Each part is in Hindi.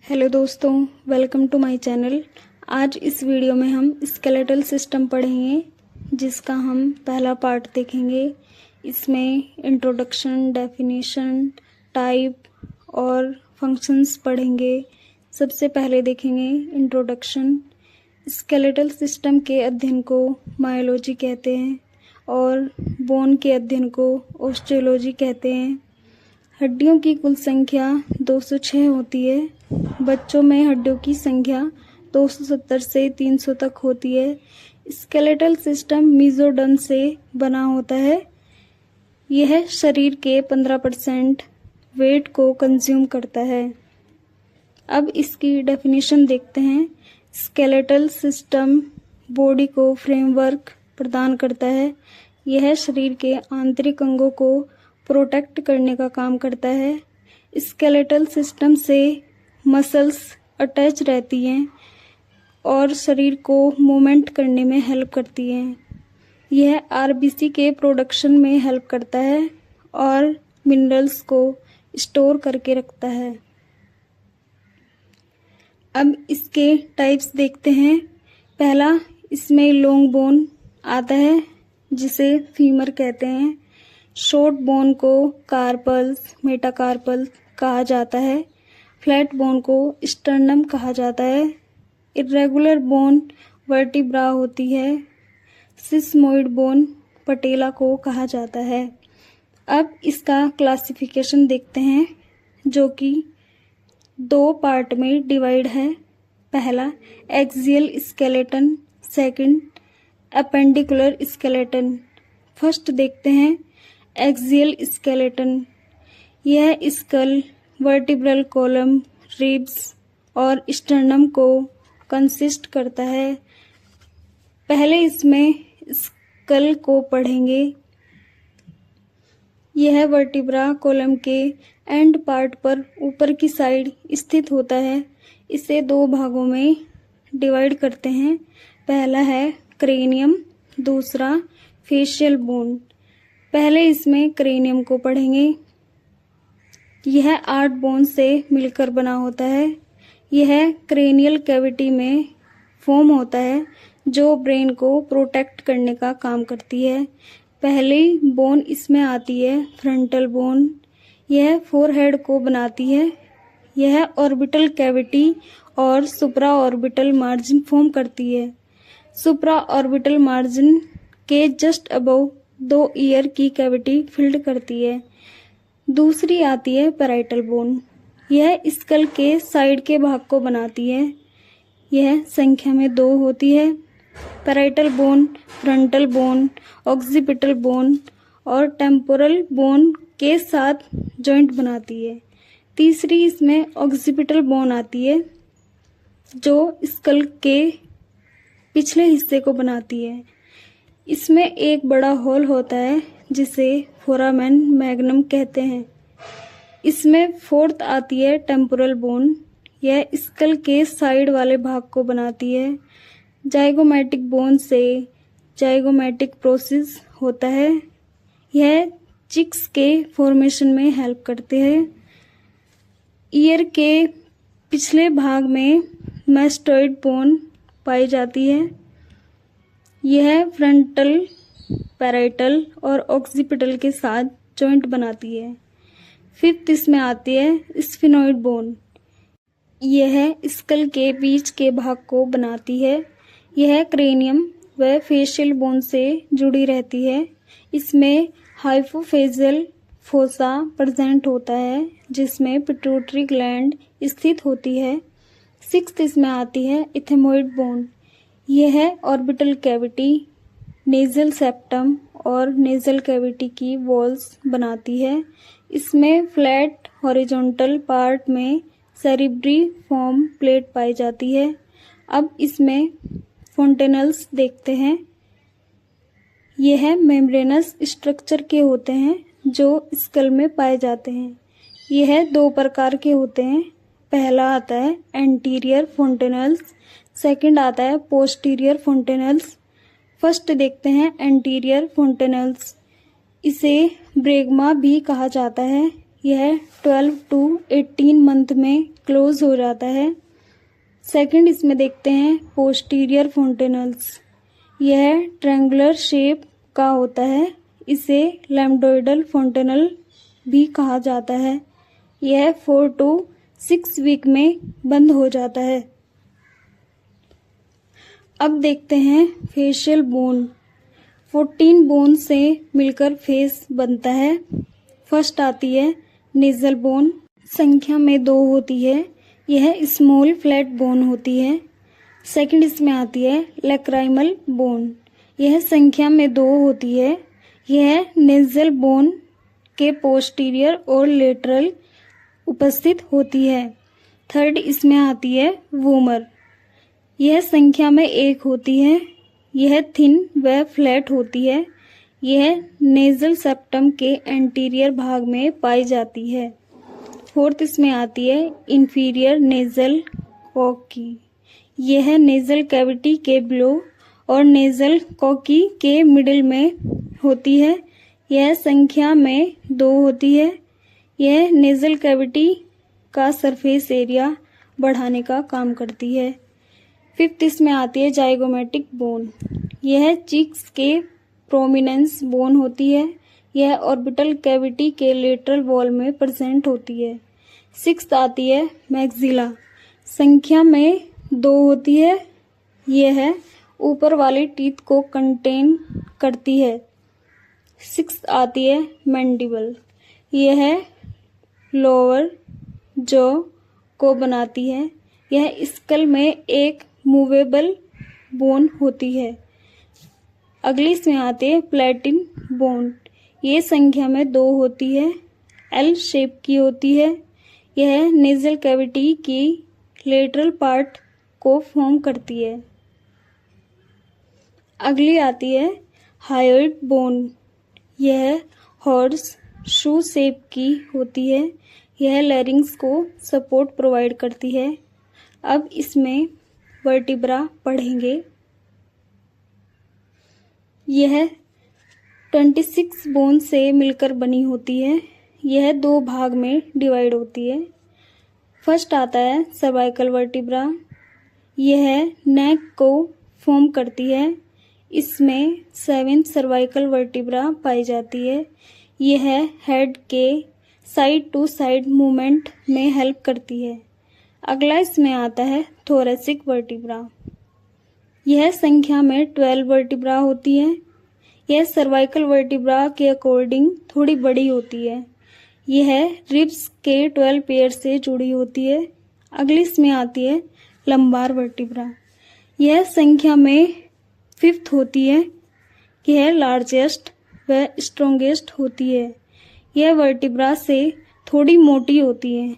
हेलो दोस्तों, वेलकम टू माय चैनल। आज इस वीडियो में हम स्केलेटल सिस्टम पढ़ेंगे, जिसका हम पहला पार्ट देखेंगे। इसमें इंट्रोडक्शन, डेफिनेशन, टाइप और फंक्शंस पढ़ेंगे। सबसे पहले देखेंगे इंट्रोडक्शन। स्केलेटल सिस्टम के अध्ययन को मायोलॉजी कहते हैं और बोन के अध्ययन को ऑस्टियोलॉजी कहते हैं। हड्डियों की कुल संख्या 206 होती है। बच्चों में हड्डियों की संख्या 270 से 300 तक होती है। स्केलेटल सिस्टम मेसोडर्म से बना होता है। यह शरीर के 15% वेट को कंज्यूम करता है। अब इसकी डेफिनेशन देखते हैं। स्केलेटल सिस्टम बॉडी को फ्रेमवर्क प्रदान करता है। यह शरीर के आंतरिक अंगों को प्रोटेक्ट करने का काम करता है। स्केलेटल सिस्टम से मसल्स अटैच रहती हैं और शरीर को मूवमेंट करने में हेल्प करती हैं। यह आरबीसी के प्रोडक्शन में हेल्प करता है और मिनरल्स को स्टोर करके रखता है। अब इसके टाइप्स देखते हैं। पहला, इसमें लॉन्ग बोन आता है जिसे फीमर कहते हैं। शॉर्ट बोन को कार्पल्स, मेटाकार्पल कहा जाता है। फ्लैट बोन को स्टर्नम कहा जाता है। इर्रेगुलर बोन वर्टिब्रा होती है। सिस्मोइड बोन पटेला को कहा जाता है। अब इसका क्लासिफिकेशन देखते हैं, जो कि 2 पार्ट में डिवाइड है। पहला, axial skeleton. Second, appendicular skeleton. First देखते हैं एक्सियल स्केलेटन। यह स्कल, वर्टिब्रल कॉलम, रिब्स और स्टर्नम को कंसिस्ट करता है। पहले इसमें स्कल को पढ़ेंगे। यह वर्टिब्रा कॉलम के एंड पार्ट पर ऊपर की साइड स्थित होता है। इसे 2 भागों में डिवाइड करते हैं। पहला है क्रेनियम, दूसरा फेशियल बोन। पहले इसमें क्रेनियम को पढ़ेंगे। यह 8 बोन से मिलकर बना होता है। यह क्रेनियल कैविटी में फॉर्म होता है, जो ब्रेन को प्रोटेक्ट करने का काम करती है। पहली बोन इसमें आती है फ्रंटल बोन। यह फोरहेड को बनाती है। यह ऑर्बिटल कैविटी और सुप्रा ऑर्बिटल मार्जिन फॉर्म करती है। सुप्रा ऑर्बिटल मार्जिन के जस्ट अबव 2 ईयर की कैविटी फिल्ड करती है। दूसरी आती है पैराइटल बोन। यह स्कल के साइड के भाग को बनाती है। यह संख्या में 2 होती है। Parietal bone frontal bone, occipital bone और टेम्पोरल बोन के साथ जॉइंट बनाती है। तीसरी इसमें ऑक्सीपिटल बोन आती है, जो स्कल के पिछले हिस्से को बनाती है। इसमें एक बड़ा होल होता है, जिसे फोरामेन मैग्नम कहते हैं। इसमें फोर्थ आती है टेम्पोरल बोन। यह स्कल के साइड वाले भाग को बनाती है। जाइगोमैटिक बोन से जाइगोमैटिक प्रोसेस होता है। यह चिक्स के फॉर्मेशन में हेल्प करते हैं। ईयर के पिछले भाग में मैस्टोइड बोन पाई जाती है। यह फ्रंटल, पैराइटल और ऑक्सीपिटल के साथ जॉइंट बनाती है। फिफ्थ इसमें आती है स्फिनोइड बोन। यह स्कल के बीच के भाग को बनाती है। यह क्रेनियम व फेशियल बोन से जुड़ी रहती है। इसमें हाइपोफेजियल फोसा प्रेजेंट होता है, जिसमें पिट्यूटरी ग्लैंड स्थित होती है। सिक्स्थ इसमें आती है इथेमोइड बोन। यह ऑर्बिटल कैविटी, नेजल सेप्टम और नेजल कैविटी की वॉल्स बनाती है। इसमें फ्लैट हॉरिजॉन्टल पार्ट में सेरिब्री फॉर्म प्लेट पाई जाती है। अब इसमें फोंटेनल्स देखते हैं। यह मेम्ब्रेनस स्ट्रक्चर के होते हैं, जो स्कल में पाए जाते हैं। यह 2 प्रकार के होते हैं। पहला आता है एंटीरियर फोंटेनल्स, सेकंड आता है पोस्टीरियर फोंटेनल्स। फर्स्ट देखते हैं एंटीरियर फोंटेनल्स। इसे ब्रेगमा भी कहा जाता है। यह 12 टू 18 मंथ में क्लोज हो जाता है। सेकंड इसमें देखते हैं पोस्टीरियर फोंटेनल्स। यह ट्रायंगुलर शेप का होता है, इसे लैम्बडोइडल फोंटेनल भी कहा जाता है। यह 4 टू 6 वीक में बंद हो जाता है। अब देखते हैं फेशियल बोन। 14 बोन से मिलकर फेस बनता है। फर्स्ट आती है नेजल बोन, संख्या में 2 होती है। यह स्मॉल फ्लैट बोन होती है। सेकंड इसमें आती है लैक्राइमल बोन, यह संख्या में 2 होती है। यह नेजल बोन के पोस्टीरियर और लेटरल उपस्थित होती है। थर्ड इसमें आती है वूमर, यह संख्या में 1 होती है। यह थिन व फ्लैट होती है। यह नेजल सेप्टम के एंटीरियर भाग में पाई जाती है। फोर्थ इसमें आती है इंफीरियर नेजल कॉकी, यह नेजल कैविटी के बिलो और नेजल कॉकी के मिडिल में होती है। यह संख्या में 2 होती है। यह नेजल कैविटी का सरफेस एरिया बढ़ाने का काम करती है। फिफ्थ इसमें आती है जाइगोमेटिक बोन, यह चीक्स के प्रोमिनेंस बोन होती है। यह ऑर्बिटल कैविटी के लेटरल वॉल में प्रेजेंट होती है। सिक्स्थ आती है मैक्सिला, संख्या में 2 होती है। यह ऊपर वाली टीथ को कंटेन करती है। सिक्स्थ आती है मैंडिबल, यह लोअर जॉ को बनाती है। यह स्कल में एक मूवेबल बोन होती है। अगली इसमें आते हैं प्लेटिन बोन, ये संख्या में 2 होती है। एल शेप की होती है। यह नेजल कैविटी की लेटरल पार्ट को फॉर्म करती है। अगली आती है हायोइड बोन, यह हॉर्स शू शेप की होती है। यह लैरिंग्स को सपोर्ट प्रोवाइड करती है। अब इसमें वर्टिब्रा पढ़ेंगे। यह 26 बोन से मिलकर बनी होती है। यह 2 भाग में डिवाइड होती है। फर्स्ट आता है सर्वाइकल वर्टिब्रा, यह नेक को फॉर्म करती है। इसमें 7 सर्वाइकल वर्टिब्रा पाई जाती है। यह हेड के साइड टू साइड मूवमेंट में हेल्प करती है। अगला इसमें आता है थोरेसिक वर्टिब्रा, यह संख्या में 12 वर्टिब्रा होती है। यह सर्वाइकल वर्टिब्रा के अकॉर्डिंग थोड़ी बड़ी होती है। यह रिब्स के 12 पेयर से जुड़ी होती है। अगली इसमें आती है लंबार वर्टिब्रा, यह संख्या में 5th होती है। यह लार्जेस्ट व स्ट्रॉन्गेस्ट होती है। यह वर्टिब्रा से थोड़ी मोटी होती है।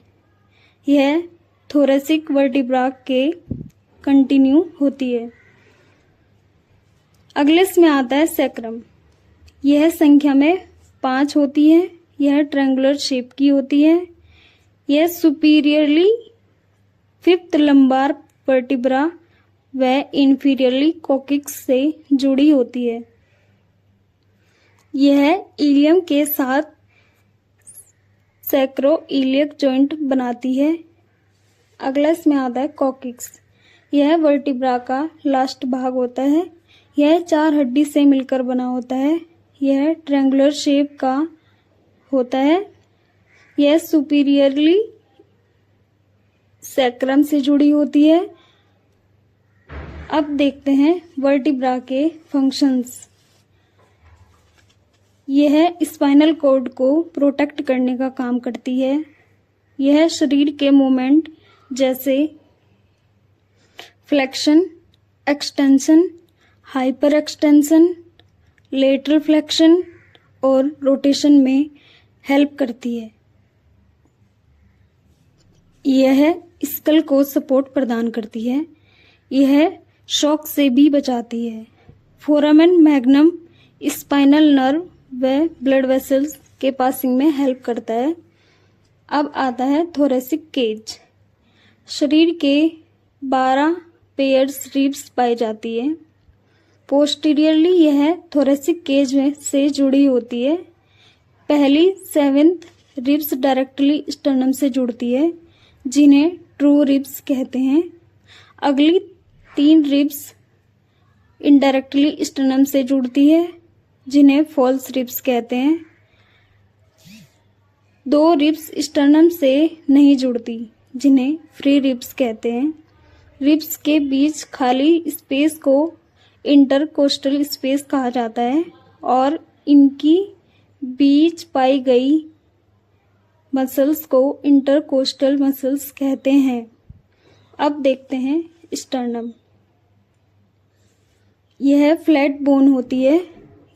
यह थोरेसिक वर्टिब्रा के कंटिन्यू होती है। अगले इसमें आता है सैक्रम, यह संख्या में 5 होती है। यह ट्रायंगुलर शेप की होती है। यह सुपीरियरली 5th लंबार वर्टिब्रा व इंफीरियरली कॉकिक्स से जुड़ी होती है। यह इलियम के साथ सैक्रोइलियक जॉइंट बनाती है। अगला इसमें आता है कॉकिक्स, यह वर्टिब्रा का लास्ट भाग होता है। यह 4 हड्डी से मिलकर बना होता है। यह ट्रायंगुलर शेप का होता है। यह सुपीरियरली सैक्रम से जुड़ी होती है। अब देखते हैं वर्टिब्रा के फंक्शंस। यह स्पाइनल कॉर्ड को प्रोटेक्ट करने का काम करती है। यह शरीर के मूवमेंट जैसे flexion, extension, hyper extension, lateral flexion और रोटेशन में हेल्प करती है। यह स्कल को सपोर्ट प्रदान करती है। यह शॉक से भी बचाती है। फोरामेन मैग्नम स्पाइनल नर्व व ब्लड वेसल्स के पासिंग में हेल्प करता है। अब आता है थोरेसिक केज, शरीर के 12 पेयर्स रिब्स पाई जाती है। पोस्टीरियरली यह थोरेसिक केज में से जुड़ी होती है। पहली 7th रिब्स डायरेक्टली स्टर्नम से जुड़ती है, जिन्हें ट्रू रिब्स कहते हैं। अगली 3 रिब्स इनडायरेक्टली स्टर्नम से जुड़ती है, जिन्हें फॉल्स रिब्स कहते हैं। 2 रिब्स स्टर्नम से नहीं जुड़ती, जिन्हें फ्री रिब्स कहते हैं। रिब्स के बीच खाली स्पेस को इंटरकोस्टल स्पेस कहा जाता है और इनकी बीच पाई गई मसल्स को इंटरकोस्टल मसल्स कहते हैं। अब देखते हैं स्टर्नम। यह फ्लैट बोन होती है।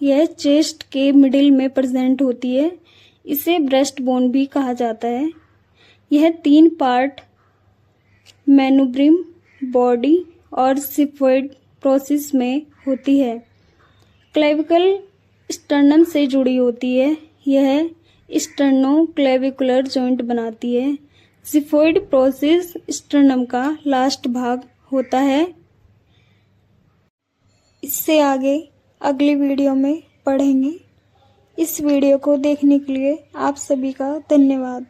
यह चेस्ट के मिडिल में प्रेजेंट होती है। इसे ब्रेस्ट बोन भी कहा जाता है। यह 3 पार्ट मैनुब्रिम, बॉडी और सिफोइड प्रोसेस में होती है। क्लेविकल स्टर्नम से जुड़ी होती है। यह स्टर्नोक्लेविकुलर जॉइंट बनाती है। सिफोइड प्रोसेस स्टर्नम का लास्ट भाग होता है। इससे आगे अगली वीडियो में पढ़ेंगे। इस वीडियो को देखने के लिए आप सभी का धन्यवाद।